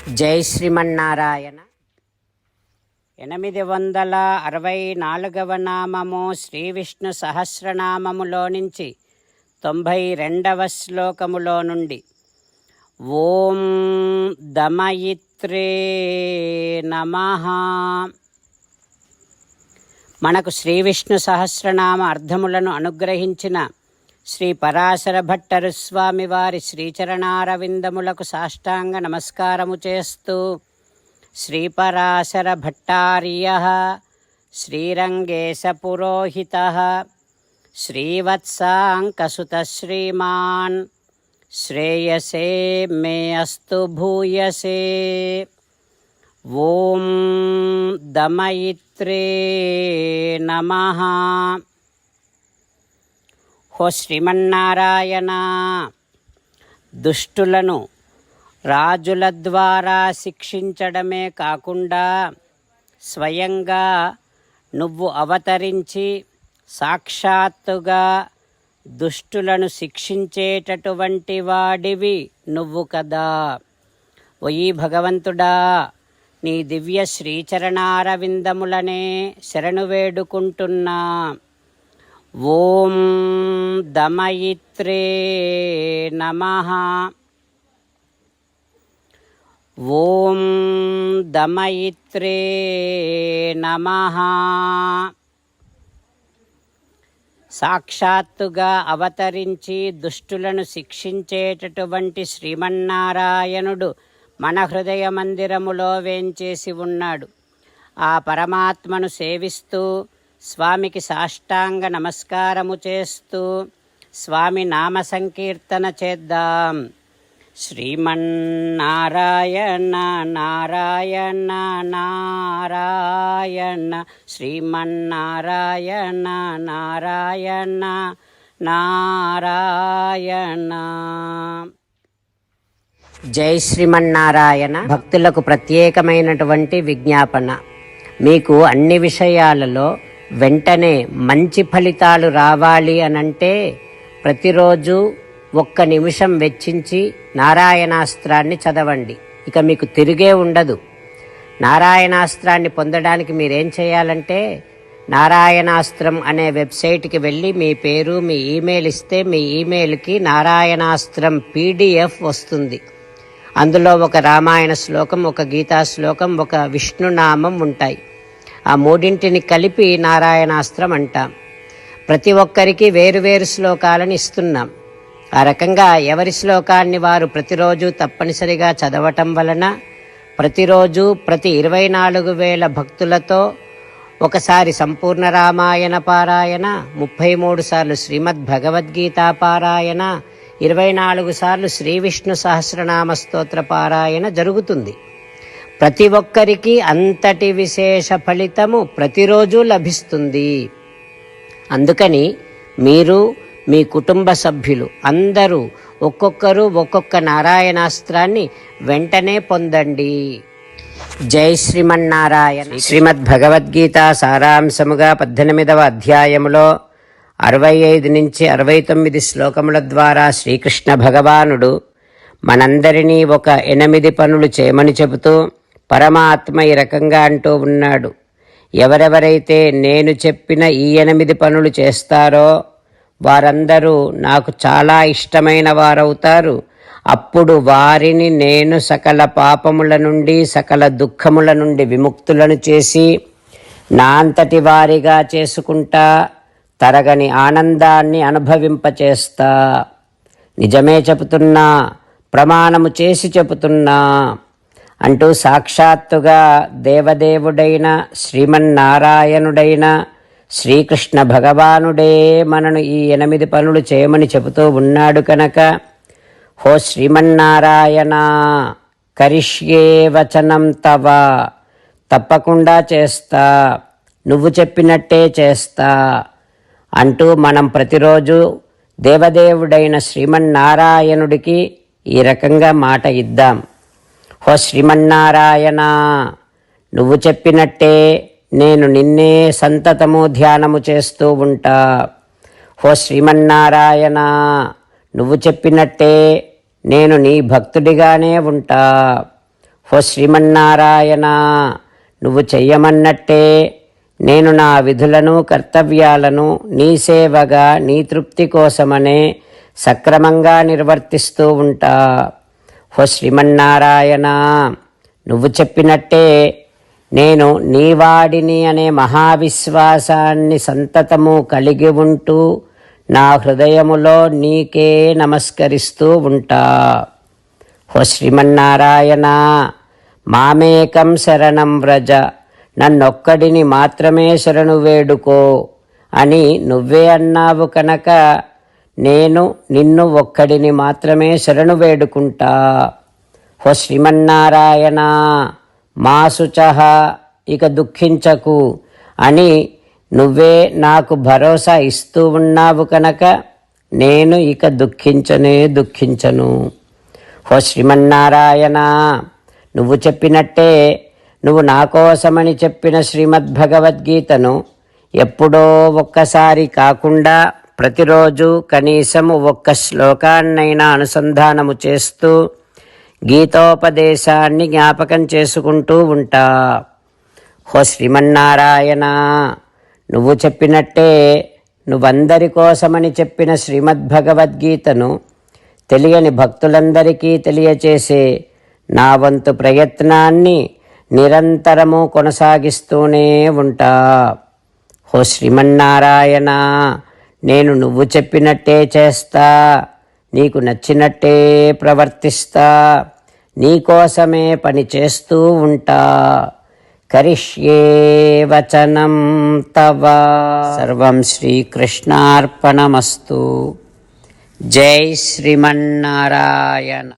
జై శ్రీమన్నారాయణ. 864వ నామము శ్రీ విష్ణు సహస్రనామములో నుంచి 92వ శ్లోకములో నుండి. ఓం దమయిత్రే నమః. మనకు శ్రీ విష్ణు సహస్రనామ అర్థములను అనుగ్రహించిన శ్రీ పరాశర భట్టరు స్వామి వారి శ్రీచరణారవిందములకు సాష్టాంగ నమస్కారము చేస్తూ శ్రీపరాశర భట్టార్యః శ్రీరంగేశ పురోహితః శ్రీవత్సాంకసుతః శ్రీమాన్ శ్రేయసే మే అస్తు భూయసే. ఓం దమయిత్రే నమః. హో శ్రీమన్నారాయణ, దుష్టులను రాజుల ద్వారా శిక్షించడమే కాకుండా స్వయంగా నువ్వు అవతరించి సాక్షాత్తుగా దుష్టులను శిక్షించేటటువంటి వాడివి నువ్వు కదా. ఓయి భగవంతుడా, నీ దివ్య శ్రీచరణారవిందములనే శరణు వేడుకుంటున్నా. ఓం దమయిత్రే నమః. ఓం దమయిత్రే నమః. సాక్షాత్తుగా అవతరించి దుష్టులను శిక్షించేటటువంటి శ్రీమన్నారాయణుడు మన హృదయ మందిరములో వేంచేసి ఉన్నాడు. ఆ పరమాత్మను సేవిస్తూ స్వామికి సాష్టాంగ నమస్కారము చేస్తూ స్వామి నామ సంకీర్తన చేద్దాం. శ్రీమన్నారాయణ నారాయణ నారాయణ, శ్రీమన్నారాయణ నారాయణ నారాయణ. జై శ్రీమన్నారాయణ. భక్తులకు ప్రత్యేకమైనటువంటి విజ్ఞాపన. మీకు అన్ని విషయాలలో వెంటనే మంచి ఫలితాలు రావాలి అనంటే ప్రతిరోజు 1 నిమిషం వెచ్చించి నారాయణాస్త్రాన్ని చదవండి. ఇక మీకు తిరిగే ఉండదు. నారాయణాస్త్రాన్ని పొందడానికి మీరేం చేయాలంటే నారాయణాస్త్రం అనే వెబ్సైట్కి వెళ్ళి మీ పేరు మీ ఈమెయిల్ ఇస్తే మీ ఈమెయిల్కి నారాయణాస్త్రం PDF వస్తుంది. అందులో ఒక రామాయణ శ్లోకం, ఒక గీతా శ్లోకం, ఒక విష్ణునామం ఉంటాయి. ఆ మూడింటిని కలిపి నారాయణాస్త్రం అంటాం. ప్రతి ఒక్కరికి వేరువేరు శ్లోకాలను ఇస్తున్నాం. ఆ రకంగా ఎవరి శ్లోకాన్ని వారు ప్రతిరోజు తప్పనిసరిగా చదవటం వలన ప్రతిరోజు ప్రతి 24,000 భక్తులతో ఒకసారి సంపూర్ణ రామాయణ పారాయణ, 33 సార్లు శ్రీమద్ భగవద్గీత పారాయణ, 24 సార్లు శ్రీ విష్ణు సహస్రనామ స్తోత్ర పారాయణ జరుగుతుంది. ప్రతి ఒక్కరికి అంతటి విశేష ఫలితము ప్రతిరోజు లభిస్తుంది. అందుకని మీరు మీ కుటుంబ సభ్యులు అందరూ ఒక్కొక్కరు ఒక్కొక్క నారాయణాస్త్రాన్ని వెంటనే పొందండి. జై శ్రీమన్నారాయణ. శ్రీమద్ భగవద్గీత సారాంశముగా 18వ అధ్యాయములో 65 నుంచి 69 శ్లోకముల ద్వారా శ్రీకృష్ణ భగవానుడు మనందరినీ ఒక 8 పనులు చేయమని చెబుతూ పరమాత్మ ఈ రకంగా అంటూ ఉన్నాడు. ఎవరెవరైతే నేను చెప్పిన ఈ 8 పనులు చేస్తారో వారందరూ నాకు చాలా ఇష్టమైన వారవుతారు. అప్పుడు వారిని నేను సకల పాపముల నుండి సకల దుఃఖముల నుండి విముక్తులను చేసి నా అంతటి వారిగా చేసుకుంటా, తరగని ఆనందాన్ని అనుభవింపచేస్తా. నిజమే చెబుతున్నా, ప్రమాణము చేసి చెబుతున్నా అంటూ సాక్షాత్తుగా దేవదేవుడైన శ్రీమన్నారాయణుడైన శ్రీకృష్ణ భగవానుడే మనను ఈ 8 పనులు చేయమని చెబుతూ ఉన్నాడు కనుక, హో శ్రీమన్నారాయణ, కరిష్యే వచనం తవ, తప్పకుండా చేస్తా, నువ్వు చెప్పినట్టే చేస్తా అంటూ మనం ప్రతిరోజు దేవదేవుడైన శ్రీమన్నారాయణుడికి ఈ రకంగా మాట ఇద్దాం. హో శ్రీమన్నారాయణ, నువ్వు చెప్పినట్టే నేను నిన్నే సంతతము ధ్యానము చేస్తూ ఉంటా. హో శ్రీమన్నారాయణ, నువ్వు చెప్పినట్టే నేను నీ భక్తుడిగానే ఉంటా. ఓ శ్రీమన్నారాయణ, నువ్వు చెయ్యమన్నట్టే నేను నా విధులను కర్తవ్యాలను నీ సేవగా నీ తృప్తి కోసమనే సక్రమంగా నిర్వర్తిస్తూ ఉంటా. ఓ శ్రీమన్నారాయణ, నువ్వు చెప్పినట్టే నేను నీవాడిని అనే మహావిశ్వాసాన్ని సంతతము కలిగి ఉంటూ నా హృదయములో నీకే నమస్కరిస్తూ ఉంటా. ఓ శ్రీమన్నారాయణ, మామేకం శరణం వ్రజ, నన్నొక్కడిని మాత్రమే శరణు వేడుకో అని నువ్వే అన్నావు కనుక నేను నిన్ను ఒక్కడిని మాత్రమే శరణు వేడుకుంటా. ఓ శ్రీమన్నారాయణ, మా శుచః, ఇక దుఃఖించకు అని నువ్వే నాకు భరోసా ఇస్తూ ఉన్నావు కనుక నేను ఇక దుఃఖించను. ఓ శ్రీమన్నారాయణ, నువ్వు చెప్పినట్టే నువ్వు నా కోసమని చెప్పిన శ్రీమద్భగవద్గీతను ఎప్పుడో ఒక్కసారి కాకుండా ప్రతిరోజు కనీసం ఒక్క శ్లోకాన్నైనా అనుసంధానము చేస్తూ గీతోపదేశాన్ని జ్ఞాపకం చేసుకుంటూ ఉంటా. ఓ శ్రీమన్నారాయణ, నువ్వు చెప్పినట్టే నువ్వందరి కోసమని చెప్పిన శ్రీమద్భగవద్గీతను తెలియని భక్తులందరికీ తెలియచేసే నా వంతు ప్రయత్నాన్ని నిరంతరము కొనసాగిస్తూనే ఉంటా. ఓ శ్రీమన్నారాయణ, నేను నువ్వు చెప్పినట్టే చేస్తా, నీకు నచ్చినట్టే ప్రవర్తిస్తా, నీకోసమే పని చేస్తూ ఉంటా. కరిష్యే వచనం తవ. సర్వం శ్రీకృష్ణార్పణమస్తు. జై శ్రీమన్నారాయణ.